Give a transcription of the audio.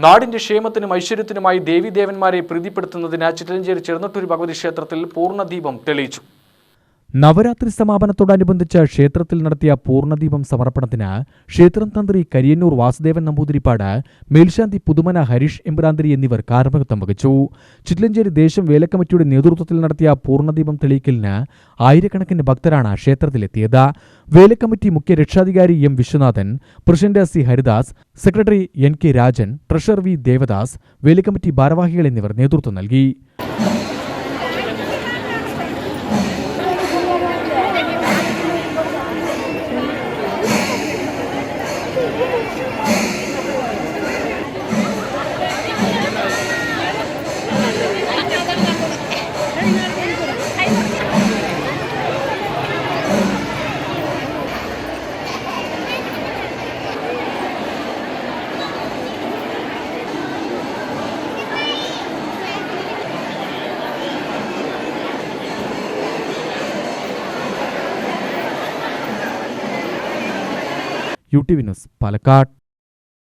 നാടിന്റെ ക്ഷേമത്തിനും ഐശ്വര്യത്തിനുമായി ദേവീദേവന്മാരെ പ്രീതിപ്പെടുത്തുന്നതിന് ചിറ്റലഞ്ചേരി ചെറുനട്ടൂർ ഭഗവതി ക്ഷേത്രത്തിൽ പൂർണ്ണദീപം തെളിയിച്ചു. നവരാത്രി സമാപനത്തോടനുബന്ധിച്ച് ക്ഷേത്രത്തിൽ നടത്തിയ പൂർണ്ണദീപം സമർപ്പണത്തിന് ക്ഷേത്രം തന്ത്രി കരിയന്നൂർ വാസുദേവൻ നമ്പൂതിരിപ്പാട്, മേൽശാന്തി പുതുമന ഹരീഷ് എമ്പ്രാന്തിരി എന്നിവർ കാർമ്മികത്വം വഹിച്ചു. ചിറ്റലഞ്ചേരി ദേശം വേലക്കമ്മിറ്റിയുടെ നേതൃത്വത്തിൽ നടത്തിയ പൂർണ്ണദീപം തെളിയിക്കലിന് ആയിരക്കണക്കിന് ഭക്തരാണ് ക്ഷേത്രത്തിലെത്തിയത്. വേലക്കമ്മിറ്റി മുഖ്യ രക്ഷാധികാരി M Viswanathan, president C Haridas, secretary N K Rajan, treasurer V Devadas, വേലക്കമ്മിറ്റി ഭാരവാഹികൾ എന്നിവർ നേതൃത്വം നൽകി. UTV news Palakkad.